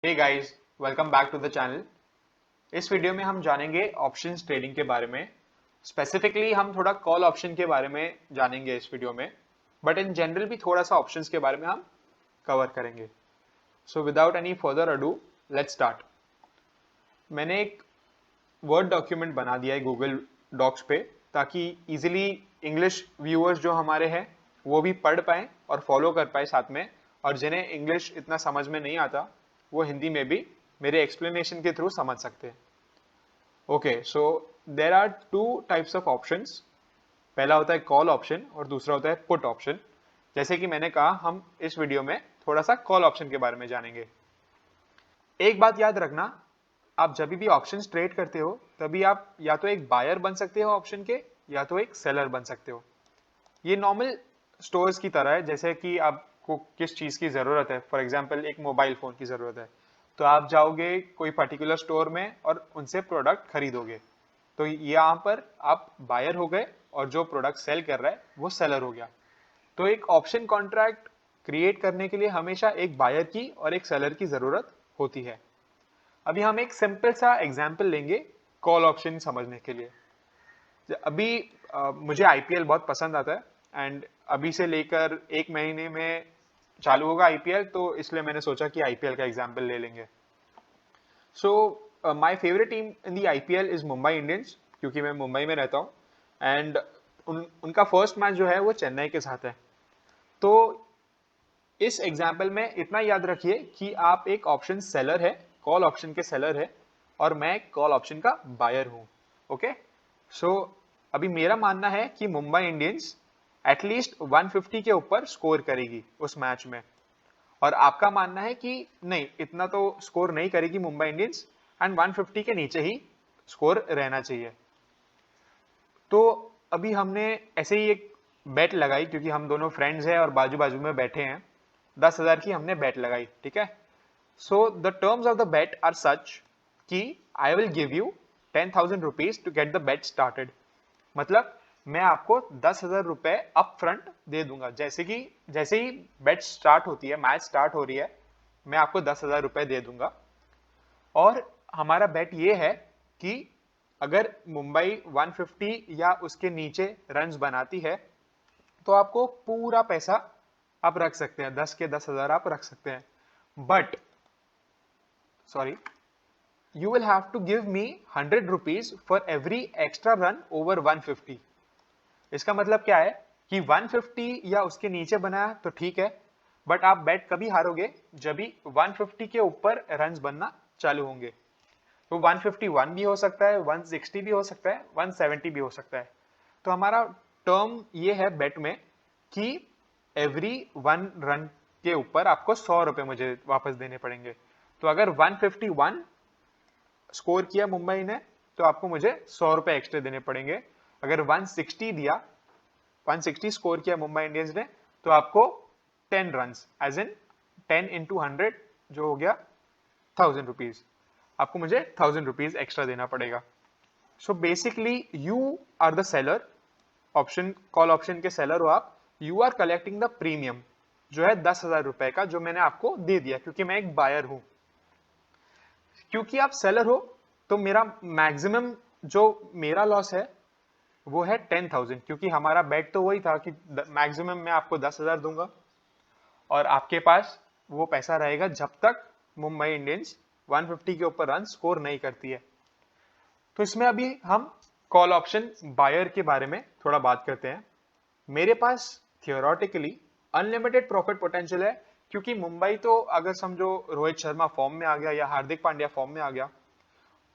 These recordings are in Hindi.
Hey guys, welcome back to the channel. इस वीडियो में हम जानेंगे ऑप्शंस ट्रेडिंग के बारे में। स्पेसिफिकली हम थोड़ा कॉल ऑप्शन के बारे में जानेंगे इस वीडियो में, बट इन जनरल भी थोड़ा सा ऑप्शंस के बारे में हम कवर करेंगे। So without any further ado, let's start. मैंने एक वर्ड डॉक्यूमेंट बना दिया है गूगल डॉक्स पे, ताकि इजीली इंग्लिश व्यूअर्स जो हमारे हैं वो भी पढ़ पाएं और फॉलो कर पाए साथ में, और जिन्हें इंग्लिश इतना समझ में नहीं आता वो हिंदी में भी मेरे एक्सप्लेनेशन के थ्रू समझ सकते हैं। Okay, so there are two types of options. पहला होता है कॉल ऑप्शन और दूसरा होता है पुट ऑप्शन। जैसे कि मैंने कहा, हम इस वीडियो में थोड़ा सा कॉल ऑप्शन के बारे में जानेंगे। एक बात याद रखना, आप जब भी ऑप्शंस ट्रेड करते हो तभी आप या तो एक बायर बन सकते हो ऑप्शन के, या तो एक सेलर बन सकते हो। ये नॉर्मल स्टोर्स की तरह है। जैसे कि आपको किस चीज की जरूरत है, फॉर एग्जांपल एक मोबाइल फोन की जरूरत है, तो आप जाओगे कोई पर्टिकुलर स्टोर में और उनसे प्रोडक्ट खरीदोगे। तो यहाँ पर आप बायर हो गए और जो प्रोडक्ट सेल कर रहा है वो सेलर हो गया। तो एक ऑप्शन कॉन्ट्रैक्ट क्रिएट करने के लिए हमेशा एक बायर की और एक सेलर की जरूरत होती है। अभी हम एक सिंपल सा एग्जाम्पल लेंगे कॉल ऑप्शन समझने के लिए। अभी मुझे आईपीएल बहुत पसंद आता है, एंड अभी से लेकर एक महीने में चालू होगा आईपीएल, तो इसलिए मैंने सोचा कि आईपीएल का एग्जाम्पल ले लेंगे। So my favourite team in the IPL is Mumbai Indians, क्योंकि मैं मुंबई में रहता हूँ। एंड उनका फर्स्ट मैच जो है वो चेन्नई के साथ है। तो इस एग्जाम्पल में इतना याद रखिए कि आप एक ऑप्शन सेलर है, कॉल ऑप्शन के सेलर है, और मैं कॉल ऑप्शन का बायर हूं। ओके, सो अभी मेरा मानना है कि मुंबई इंडियंस एटलीस्ट 150 के ऊपर स्कोर करेगी उस मैच में, और आपका मानना है कि नहीं, इतना तो स्कोर नहीं करेगी मुंबई इंडियंस, एंड 150 के नीचे ही स्कोर रहना चाहिए। तो अभी हमने ऐसे ही एक बेट लगाई, क्योंकि हम दोनों फ्रेंड्स हैं और बाजू बाजू में बैठे हैं। 10,000 की हमने बेट लगाई, ठीक है। So the terms of the bet are such कि I will give you 10,000 rupees to get the bet started. मतलब मैं आपको 10,000 रुपए अप फ्रंट दे दूंगा। जैसे ही बेट स्टार्ट होती है, मैच स्टार्ट हो रही है, मैं आपको 10,000 रुपए दे दूंगा। और हमारा बेट ये है कि अगर मुंबई 150 या उसके नीचे रन्स बनाती है तो आपको पूरा पैसा आप रख सकते हैं, 10 के 10,000 आप रख सकते हैं। But sorry, you will have to give me 100 rupees for every extra run over 150। इसका मतलब क्या है कि 150 या उसके नीचे बना तो ठीक है, बट आप बेट कभी हारोगे जब भी 150 के ऊपर रन्स बनना चालू होंगे। तो 151 भी हो सकता है, 160 भी हो सकता है, 170 भी हो सकता है। तो हमारा टर्म ये है बेट में कि एवरी 1 रन के ऊपर आपको 100 रुपए मुझे वापस देने पड़ेंगे। तो अगर 151 स्कोर किया मुंबई ने तो आपको मुझे 100 रुपए एक्स्ट्रा देने पड़ेंगे। अगर 160 दिया, 160 स्कोर किया मुंबई इंडियंस ने, तो आपको 10 रन एज इन 10 इंटू 100 जो हो गया 1,000 रुपीज, आपको मुझे 1,000 रुपीज एक्स्ट्रा देना पड़ेगा। So basically you are the seller, option call option के सेलर हो आप। You are collecting the premium जो है 10,000 रुपए का, जो मैंने आपको दे दिया, क्योंकि मैं एक बायर हूं। क्योंकि आप सेलर हो तो मेरा मैक्सिमम जो मेरा लॉस है वो है 10,000, क्योंकि हमारा बेट तो वही था कि मैक्सिमम मैं आपको 10,000 दूंगा और आपके पास वो पैसा रहेगा जब तक मुंबई इंडियंस 150 के ऊपर रन स्कोर नहीं करती है। तो इसमें अभी हम कॉल ऑप्शन बायर के बारे में थोड़ा बात करते हैं। मेरे पास थियोरेटिकली अनलिमिटेड प्रॉफिट पोटेंशियल है, क्योंकि मुंबई तो अगर समझो रोहित शर्मा फॉर्म में आ गया या हार्दिक पांड्या फॉर्म में आ गया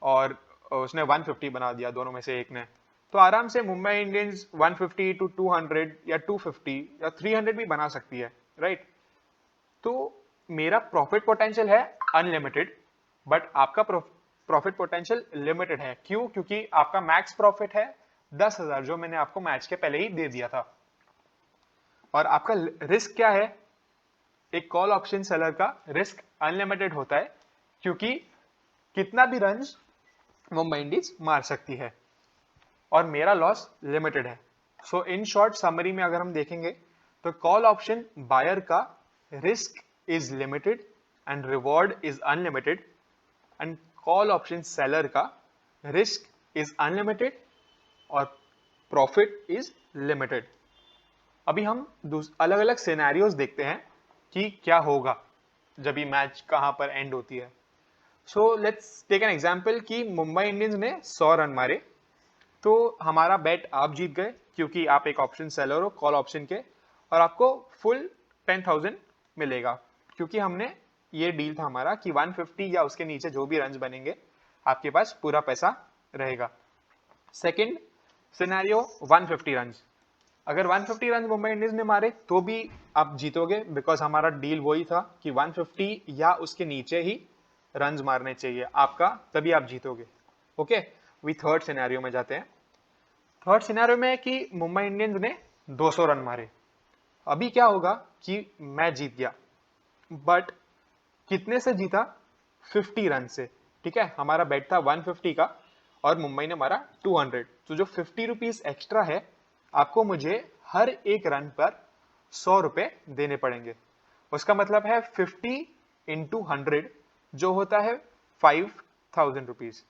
और उसने 150 बना दिया, दोनों में से एक ने, तो आराम से मुंबई इंडियंस 150 टू 200 या 250 या 300 भी बना सकती है, राइट। तो मेरा प्रॉफिट पोटेंशियल है अनलिमिटेड, बट आपका प्रॉफिट पोटेंशियल लिमिटेड है। क्यों? क्योंकि आपका मैक्स प्रॉफिट है 10,000, जो मैंने आपको मैच के पहले ही दे दिया था। और आपका रिस्क क्या है? एक कॉल ऑप्शन सेलर का रिस्क अनलिमिटेड होता है, क्योंकि कितना भी रन्स मुंबई इंडियंस मार सकती है, और मेरा लॉस लिमिटेड है। सो इन शॉर्ट समरी में अगर हम देखेंगे तो कॉल ऑप्शन बायर का risk is limited and reward is unlimited and call option seller का रिस्क इज अनलिमिटेड और प्रॉफिट इज लिमिटेड। अभी हम अलग अलग सिनेरियोज देखते हैं कि क्या होगा जब ये मैच कहां पर एंड होती है। So let's take an example कि मुंबई इंडियंस ने 100 रन मारे, तो हमारा बेट आप जीत गए क्योंकि आप एक ऑप्शन सेलर हो कॉल ऑप्शन के, और आपको फुल 10,000 मिलेगा क्योंकि हमने ये डील था हमारा कि 150 या उसके नीचे जो भी रन्स बनेंगे आपके पास पूरा पैसा रहेगा। सेकंड सिनेरियो 150 रन्स, अगर 150 रन मुंबई इंडियंस ने मारे तो भी आप जीतोगे बिकॉज हमारा डील वही था कि 150 या उसके नीचे ही रन्स मारने चाहिए आपका, तभी आप जीतोगे। ओके, वी थर्ड सिनेरियो में जाते हैं। थर्ड सिनेरियो में कि मुंबई इंडियंस ने 200 रन मारे। अभी क्या होगा कि मैं जीत गया, बट कितने से जीता? 50 रन से। ठीक है, हमारा बेट था 150 का और मुंबई ने मारा 200, तो जो 50 रुपीज एक्स्ट्रा है आपको मुझे हर एक रन पर 100 रुपए देने पड़ेंगे। उसका मतलब है 50 इंटू 100 जो होता है 5,000 रुपीज।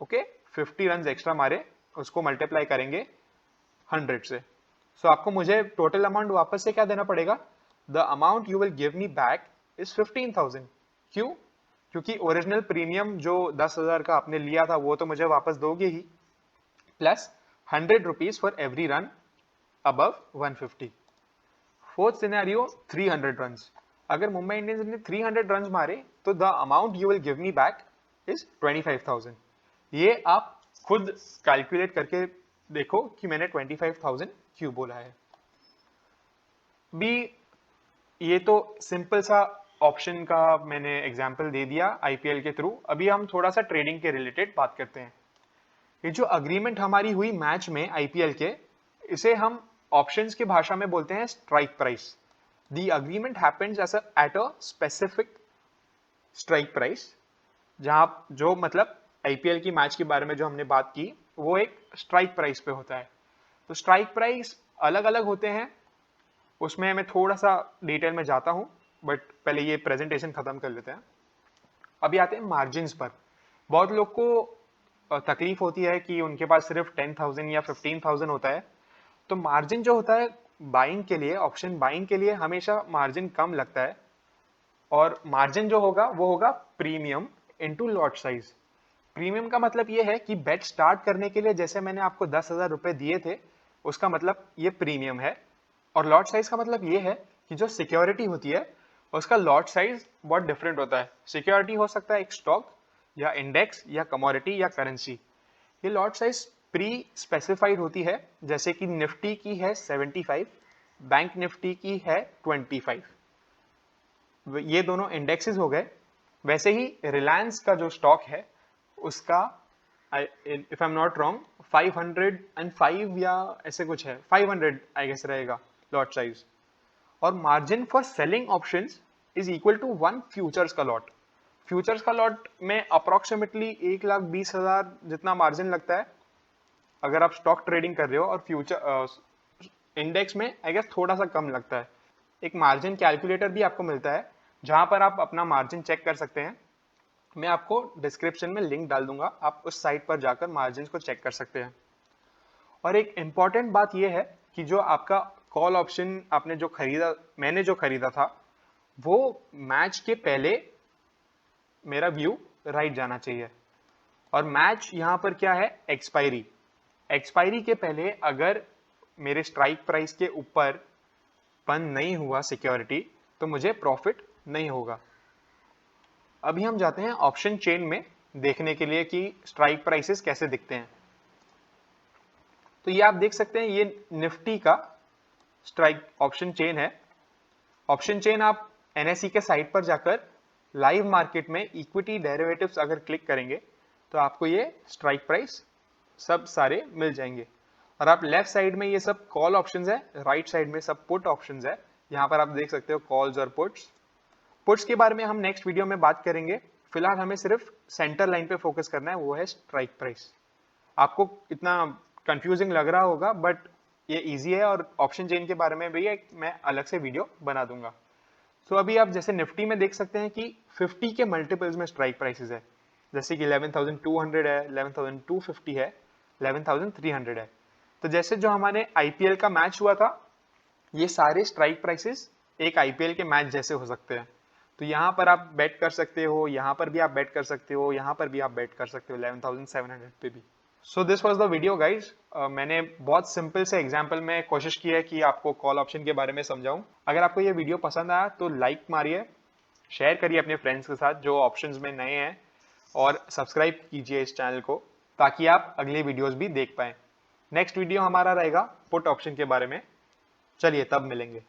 ओके, 50 रन एक्स्ट्रा मारे उसको मल्टीप्लाई करेंगे 100 से, सो आपको मुझे टोटल अमाउंट वापस से क्या देना पड़ेगा? The amount you will give me back is 15,000। क्यों? क्योंकि ओरिजिनल प्रीमियम जो 10,000 का आपने लिया था वो तो मुझे वापस दोगे ही, plus 100 rupees for every run above 150। Fourth scenario 300 runs, अगर मुंबई इंडियंस ने 300 रन्स मारे तो the amount you will give me back is 25,000। ये आप खुद कैलकुलेट करके देखो कि मैंने 25,000 क्यों बोला है। भी ये तो सिंपल सा ऑप्शन का मैंने एग्जांपल दे दिया आईपीएल के थ्रू। अभी हम थोड़ा सा ट्रेडिंग के रिलेटेड बात करते हैं। ये जो अग्रीमेंट हमारी हुई मैच में आईपीएल के, इसे हम ऑप्शंस की भाषा में बोलते हैं strike price. The agreement happens at a specific strike price, जहां जो मतलब आईपीएल की मैच के बारे में जो हमने बात की वो एक स्ट्राइक प्राइस पे होता है। तो स्ट्राइक प्राइस अलग अलग होते हैं, उसमें मैं थोड़ा सा डिटेल में जाता हूं, बट पहले ये प्रेजेंटेशन खत्म कर लेते हैं। अभी आते हैं मार्जिन पर। बहुत लोग को तकलीफ होती है कि उनके पास सिर्फ 10,000 या 15,000 होता है, तो मार्जिन जो होता है बाइंग के लिए, ऑप्शन बाइंग के लिए हमेशा मार्जिन कम लगता है, और मार्जिन जो होगा वो होगा premium into lot size. Premium का मतलब ये है कि बेट स्टार्ट करने के लिए जैसे मैंने आपको 10,000 रुपए दिए थे, उसका मतलब ये प्रीमियम है। और लॉट साइज का मतलब ये है कि जो सिक्योरिटी होती है उसका लॉट साइज बहुत डिफरेंट होता है। सिक्योरिटी हो सकता है एक स्टॉक या इंडेक्स या कमोडिटी या करेंसी। ये लॉट साइज प्री स्पेसिफाइड होती है, जैसे कि निफ्टी की है 75, बैंक निफ्टी की है 25। ये दोनों इंडेक्सेस हो गए। वैसे ही रिलायंस का जो स्टॉक है उसका, if I am not wrong, 505 या ऐसे कुछ है, 500 आई गेस रहेगा लॉट साइज। और margin for selling options is equal to 1 futures का लॉट। फ्यूचर्स का लॉट में अप्रोक्सीमेटली 1,20,000 जितना मार्जिन लगता है अगर आप स्टॉक ट्रेडिंग कर रहे हो, और फ्यूचर इंडेक्स में आई गेस थोड़ा सा कम लगता है। एक मार्जिन कैलकुलेटर भी आपको मिलता है जहां पर आप अपना मार्जिन चेक कर सकते हैं। मैं आपको डिस्क्रिप्शन में लिंक डाल दूंगा, आप उस साइट पर जाकर मार्जिन को चेक कर सकते हैं। और एक इंपॉर्टेंट बात यह है कि जो आपका कॉल ऑप्शन आपने जो खरीदा, मैंने जो खरीदा था, वो मैच के पहले मेरा व्यू राइट जाना चाहिए। और मैच यहां पर क्या है? एक्सपायरी। एक्सपायरी के पहले अगर मेरे स्ट्राइक प्राइस के ऊपर बंद नहीं हुआ सिक्योरिटी तो मुझे प्रॉफिट नहीं होगा। अभी हम जाते हैं ऑप्शन चेन में देखने के लिए कि स्ट्राइक प्राइसेस कैसे दिखते हैं। तो ये आप देख सकते हैं, ये निफ्टी का स्ट्राइक ऑप्शन चेन है। ऑप्शन चेन आप एनएसई के साइट पर जाकर लाइव मार्केट में इक्विटी डेरिवेटिव्स अगर क्लिक करेंगे तो आपको ये स्ट्राइक प्राइस सब सारे मिल जाएंगे। और आप लेफ्ट साइड में ये सब कॉल ऑप्शंस है, राइट साइड में सब पुट ऑप्शंस है। यहाँ पर आप देख सकते हो कॉल्स और पुट्स। पुट्स के बारे में हम नेक्स्ट वीडियो में बात करेंगे। फिलहाल हमें सिर्फ सेंटर लाइन पे फोकस करना है, वो है स्ट्राइक प्राइस। आपको इतना कंफ्यूजिंग लग रहा होगा बट ये इजी है, और ऑप्शन चेन के बारे में भी मैं अलग से वीडियो बना दूंगा। सो अभी आप जैसे निफ्टी में देख सकते हैं कि 50 के मल्टीपल्स में स्ट्राइक प्राइसेस है, जैसे कि 11,200 है, 11,250 है, 11,300 है। तो जैसे जो हमारे आईपीएल का मैच हुआ था, ये सारे स्ट्राइक प्राइसेस एक आईपीएल के मैच जैसे हो सकते हैं। तो यहाँ पर आप बेट कर सकते हो, यहाँ पर भी आप बेट कर सकते हो, यहाँ पर भी आप बेट कर सकते हो 11,700 पे भी। So this was the video guys. मैंने बहुत सिंपल से एग्जाम्पल में कोशिश की है कि आपको कॉल ऑप्शन के बारे में समझाऊं। अगर आपको ये वीडियो पसंद आया तो लाइक मारिए, शेयर करिए अपने फ्रेंड्स के साथ जो ऑप्शंस में नए हैं, और सब्सक्राइब कीजिए इस चैनल को ताकि आप अगले वीडियोस भी देख पाएं। नेक्स्ट वीडियो हमारा रहेगा पुट ऑप्शन के बारे में। चलिए तब मिलेंगे।